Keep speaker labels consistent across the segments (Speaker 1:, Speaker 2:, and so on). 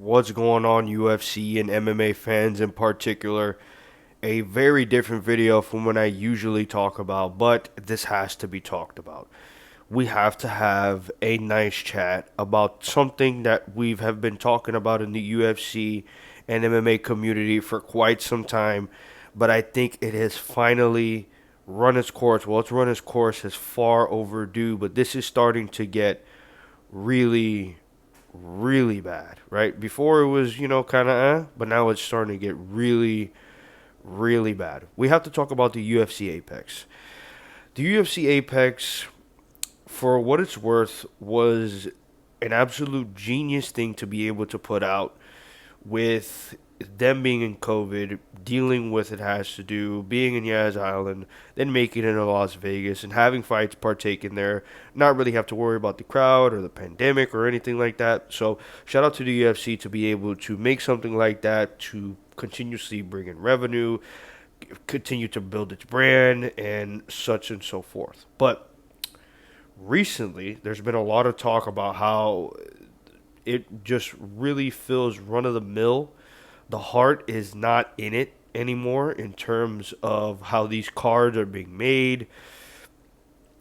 Speaker 1: What's going on, UFC and MMA fans in particular? A very different video from what I usually talk about, but this has to be talked about. We have to have a nice chat about something that we have been talking about in the UFC and MMA community for quite some time, but I think it has finally run its course. Well, it's run its course is far overdue, but this is starting to get really, really bad, right? Before it was, kind of but now it's starting to get really, really bad. We have to talk about the UFC Apex. The UFC Apex, for what it's worth, was an absolute genius thing to be able to put out with them being in COVID, dealing with it has to do, being in Yaz Island, then making it into Las Vegas and having fights partake in there, not really have to worry about the crowd or the pandemic or anything like that. So shout out to the UFC to be able to make something like that to continuously bring in revenue, continue to build its brand and such and so forth. But recently there's been a lot of talk about how it just really feels run of the mill. The heart is not in it anymore in terms of how these cards are being made.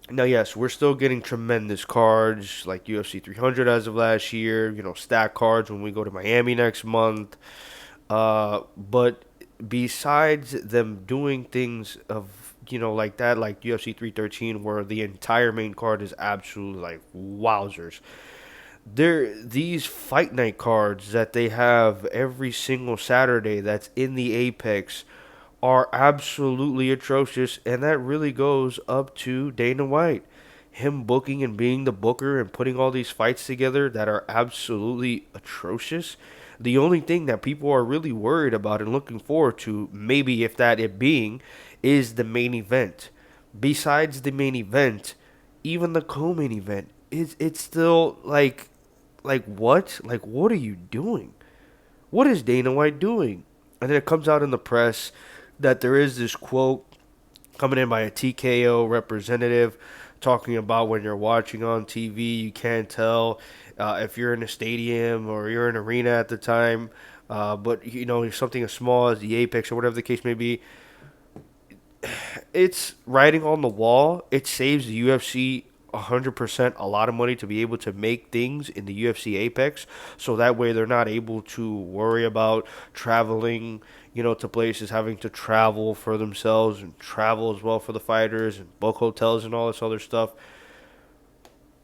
Speaker 1: Now, yes, we're still getting tremendous cards like UFC 300 as of last year, stack cards when we go to Miami next month. But besides them doing things of, like that, like UFC 313, where the entire main card is absolutely like wowzers, these fight night cards that they have every single Saturday that's in the Apex are absolutely atrocious, and that really goes up to Dana White. Him booking and being the booker and putting all these fights together that are absolutely atrocious. The only thing that people are really worried about and looking forward to, maybe if that it being, is the main event. Besides the main event, even the co-main event, it's still like what? Like what are you doing? What is Dana White doing? And then it comes out in the press that there is this quote coming in by a TKO representative talking about when you're watching on TV, you can't tell if you're in a stadium or you're in an arena at the time. But something as small as the Apex or whatever the case may be, it's writing on the wall. It saves the UFC 100% a lot of money to be able to make things in the UFC Apex, so that way they're not able to worry about traveling, to places, having to travel for themselves and travel as well for the fighters and book hotels and all this other stuff.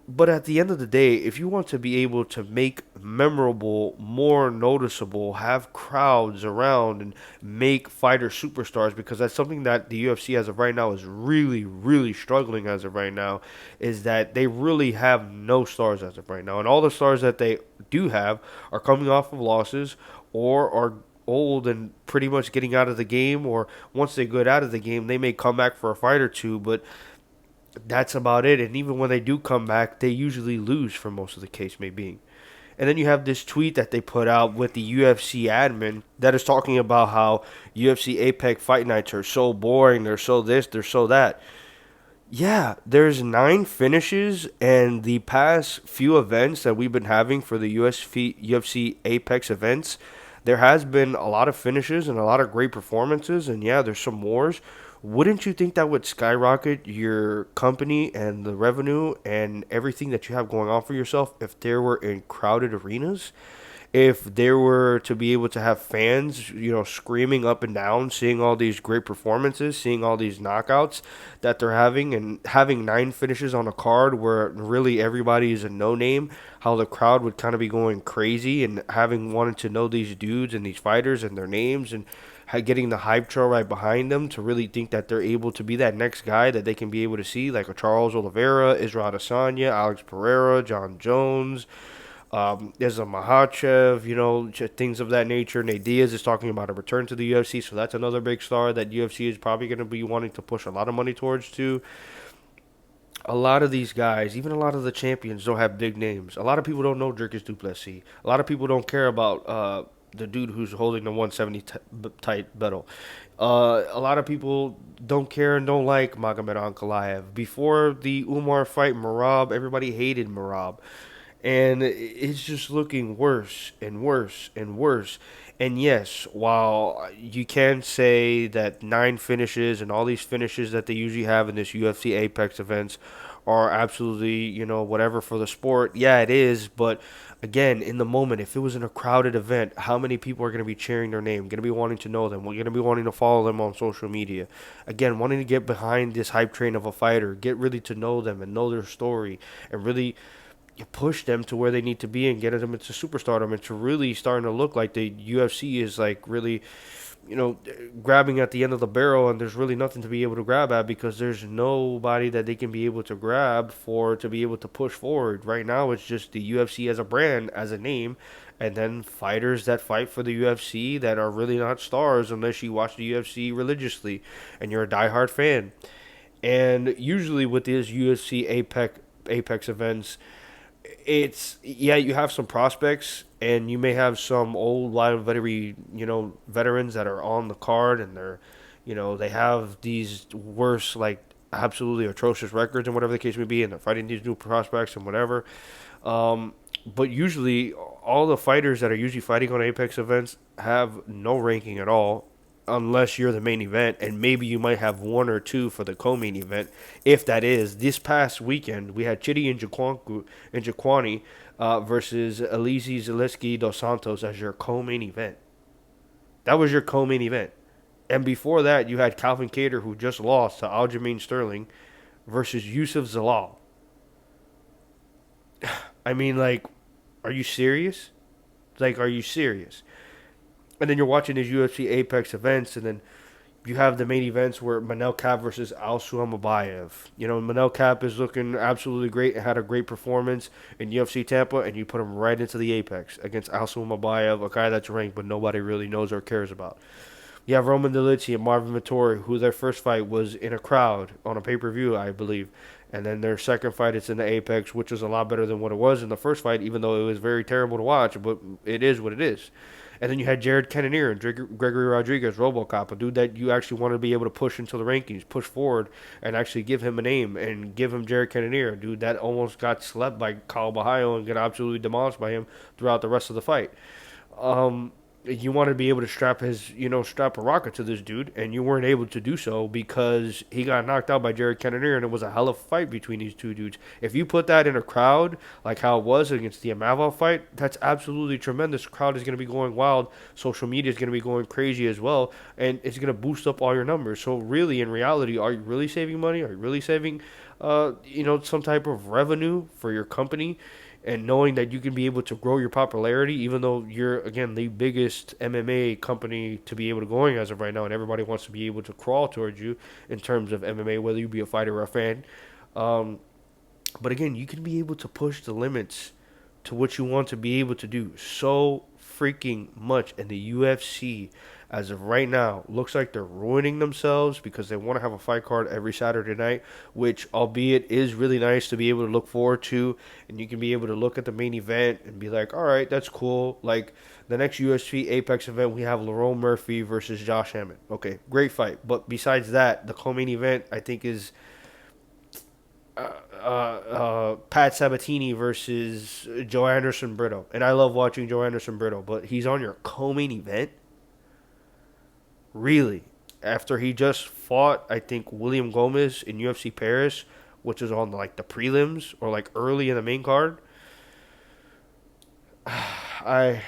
Speaker 1: But at the end of the day, if you want to be able to make memorable, more noticeable, have crowds around, and make fighter superstars, because that's something that the UFC as of right now is really, really struggling as of right now, is that they really have no stars as of right now. And all the stars that they do have are coming off of losses or are old and pretty much getting out of the game, or once they get out of the game, they may come back for a fight or two, but that's about it. And even when they do come back, they usually lose for most of the case may be. And then you have this tweet that they put out with the UFC admin that is talking about how UFC Apex Fight Nights are so boring, they're so this, they're so that. Yeah, there's 9 finishes, and the past few events that we've been having for the UFC Apex events, there has been a lot of finishes and a lot of great performances, and yeah, there's some wars. Wouldn't you think that would skyrocket your company and the revenue and everything that you have going on for yourself if there were in crowded arenas? If there were to be able to have fans, screaming up and down, seeing all these great performances, seeing all these knockouts that they're having, and having 9 finishes on a card where really everybody is a no name, how the crowd would kind of be going crazy and having wanted to know these dudes and these fighters and their names and getting the hype trail right behind them to really think that they're able to be that next guy that they can be able to see, like a Charles Oliveira, Israel Adesanya, Alex Pereira, John Jones. There's a Mahachev, things of that nature. Nate Diaz is talking about a return to the UFC, so that's another big star that UFC is probably going to be wanting to push a lot of money towards too. A lot of these guys, even a lot of the champions, don't have big names. A lot of people don't know Dricus Duplessis. A lot of people don't care about the dude who's holding the 170 tight battle. A lot of people don't care and don't like Magomed Ankalaev. Before the Umar fight, Marab, everybody hated Marab. And it's just looking worse and worse and worse. And yes, while you can say that 9 finishes and all these finishes that they usually have in this UFC Apex events are absolutely, whatever for the sport, yeah, it is. But again, in the moment, if it was in a crowded event, how many people are going to be cheering their name, going to be wanting to know them, we're going to be wanting to follow them on social media? Again, wanting to get behind this hype train of a fighter, get really to know them and know their story, and really you push them to where they need to be and get them into superstardom and to really starting to look like the UFC is like really, grabbing at the end of the barrel, and there's really nothing to be able to grab at because there's nobody that they can be able to grab for to be able to push forward. Right now, it's just the UFC as a brand, as a name, and then fighters that fight for the UFC that are really not stars unless you watch the UFC religiously and you're a diehard fan. And usually with these UFC Apex events, it's yeah, you have some prospects and you may have some old line veterans that are on the card, and they have these worse, like, absolutely atrocious records and whatever the case may be, and they're fighting these new prospects and whatever. um, but usually all the fighters that are usually fighting on Apex events have no ranking at all, unless you're the main event, and maybe you might have one or two for the co-main event, if that is. This past weekend, we had Chidi and Jaquani versus Elise Zaleski dos Santos as your co-main event. That was your co-main event. And before that, you had Calvin Kattar, who just lost to Aljamain Sterling, versus Yusuf Zalal. I mean, like, are you serious? Like, are you serious? And then you're watching these UFC Apex events, and then you have the main events where Manel Kape versus Alsu Amabayev. Manel Kape is looking absolutely great and had a great performance in UFC Tampa, and you put him right into the Apex against Alsu Amabayev, a guy that's ranked but nobody really knows or cares about. You have Roman Dolidze and Marvin Vettori, who their first fight was in a crowd on a pay-per-view, I believe. And then their second fight, it's in the Apex, which is a lot better than what it was in the first fight, even though it was very terrible to watch, but it is what it is. And then you had Jared Cannonier and Gregory Rodriguez, RoboCop, a dude that you actually want to be able to push into the rankings, push forward, and actually give him a name and give him Jared Cannonier, a dude that almost got slept by Kyle Bahayo and got absolutely demolished by him throughout the rest of the fight. Um, you want to be able to strap a rocket to this dude, and you weren't able to do so because he got knocked out by Jared Cannonier, and it was a hell of a fight between these two dudes. If you put that in a crowd, like how it was against the Amavov fight, that's absolutely tremendous. The crowd is going to be going wild. Social media is going to be going crazy as well, and it's going to boost up all your numbers. So really, in reality, are you really saving money? Are you really saving, some type of revenue for your company? And knowing that you can be able to grow your popularity, even though you're, again, the biggest MMA company to be able to going as of right now, and everybody wants to be able to crawl towards you in terms of MMA, whether you be a fighter or a fan. Um, but again, you can be able to push the limits to what you want to be able to do so freaking much. And the UFC, as of right now, looks like they're ruining themselves because they want to have a fight card every Saturday night, which, albeit, is really nice to be able to look forward to. And you can be able to look at the main event and be like, all right, that's cool. Like, the next UFC Apex event, we have Lerone Murphy versus Josh Hammond. Okay, great fight. But besides that, the co-main event, I think, is Pat Sabatini versus Joe Anderson Brito. And I love watching Joe Anderson Brito, but he's on your co-main event? Really? After he just fought, I think, William Gomez in UFC Paris, which is on like the prelims or like early in the main card? I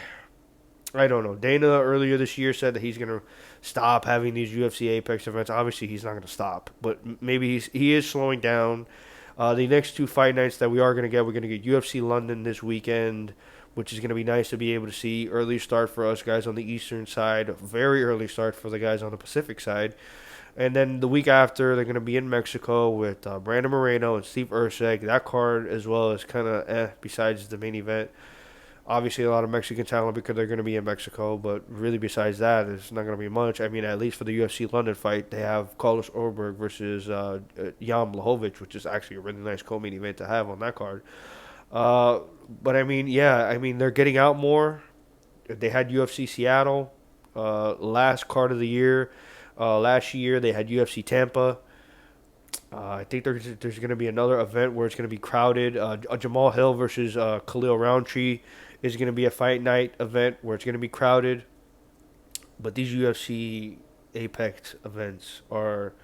Speaker 1: I don't know. Dana earlier this year said that he's going to stop having these UFC Apex events. Obviously, he's not going to stop, but maybe he is slowing down. The next two fight nights that we are going to get, we're going to get UFC London this weekend, which is going to be nice to be able to see. Early start for us guys on the Eastern side, very early start for the guys on the Pacific side. And then the week after, they're going to be in Mexico with Brandon Moreno and Steve Erceg. That card as well is kind of besides the main event. Obviously, a lot of Mexican talent because they're going to be in Mexico, but really besides that, it's not going to be much. I mean, at least for the UFC London fight, they have Carlos Orberg versus Jan Blachowicz, which is actually a really nice co-main event to have on that card. But I mean, yeah, I mean, they're getting out more. They had UFC Seattle last card of the year. Last year, they had UFC Tampa. I think there's going to be another event where it's going to be crowded. A Jamal Hill versus Khalil Roundtree is going to be a fight night event where it's going to be crowded. But these UFC Apex events are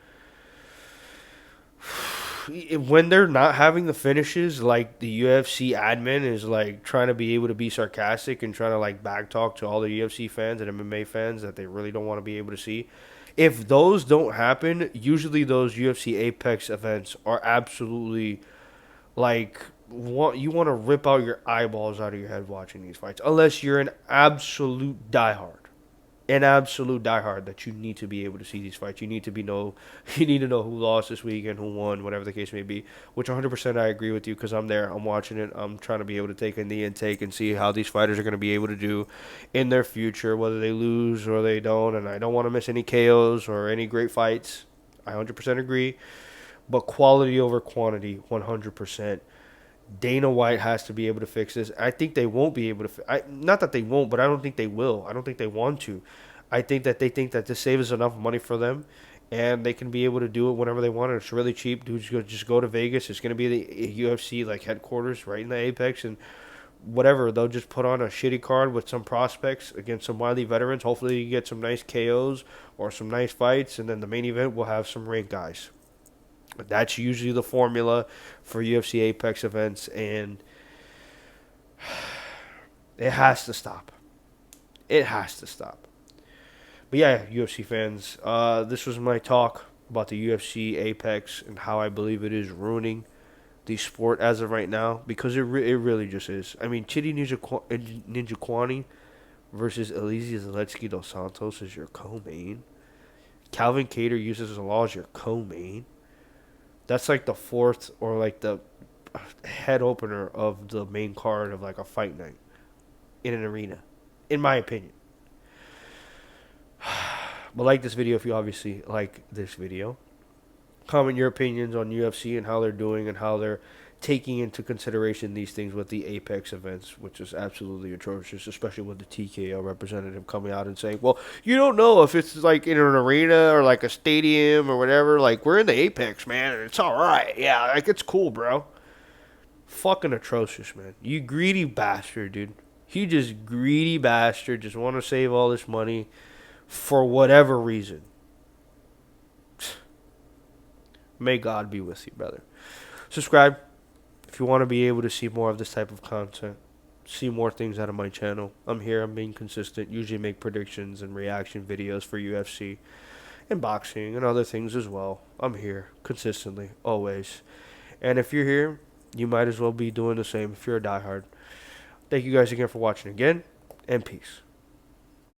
Speaker 1: when they're not having the finishes, like the UFC admin is like trying to be able to be sarcastic and trying to like backtalk to all the UFC fans and MMA fans that they really don't want to be able to see. If those don't happen, usually those UFC Apex events are absolutely like you want to rip out your eyeballs out of your head watching these fights, unless you're an absolute diehard that you need to be able to see these fights. You need to be know you need to know who lost this week and who won, whatever the case may be. Which 100% I agree with you because I'm there. I'm watching it. I'm trying to be able to take in the intake and see how these fighters are going to be able to do in their future, whether they lose or they don't. And I don't want to miss any KOs or any great fights. I 100% agree. But quality over quantity, 100%. Dana White has to be able to fix this. I think they won't be able to. Not that they won't, but I don't think they will. I don't think they want to. I think that they think that this saves enough money for them, and they can be able to do it whenever they want. And it's really cheap. Dudes just go to Vegas. It's going to be the UFC like headquarters right in the Apex, and whatever. They'll just put on a shitty card with some prospects against some wily veterans. Hopefully, you get some nice KOs or some nice fights, and then the main event will have some ranked guys. That's usually the formula for UFC Apex events, and it has to stop. It has to stop. But yeah, UFC fans, this was my talk about the UFC Apex and how I believe it is ruining the sport as of right now because it really just is. I mean, Chidi Ninja Kwani versus Elizeu Zaletsky dos Santos is your co-main. Calvin Kattar uses the law as your co-main. That's like the fourth or like the head opener of the main card of like a fight night in an arena, in my opinion. But like this video if you obviously like this video. Comment your opinions on UFC and how they're doing and how they're taking into consideration these things with the Apex events, which is absolutely atrocious, especially with the TKO representative coming out and saying, well, you don't know if it's like in an arena or like a stadium or whatever. Like, we're in the Apex, man, and it's all right. Yeah, like, it's cool, bro. Fucking atrocious, man. You greedy bastard, dude. You just greedy bastard. Just want to save all this money for whatever reason. May God be with you, brother. Subscribe if you want to be able to see more of this type of content. See more things out of my channel. I'm here. I'm being consistent. Usually make predictions and reaction videos for UFC and boxing and other things as well. I'm here consistently, always. And if you're here, you might as well be doing the same if you're a diehard. Thank you guys again for watching again, and peace.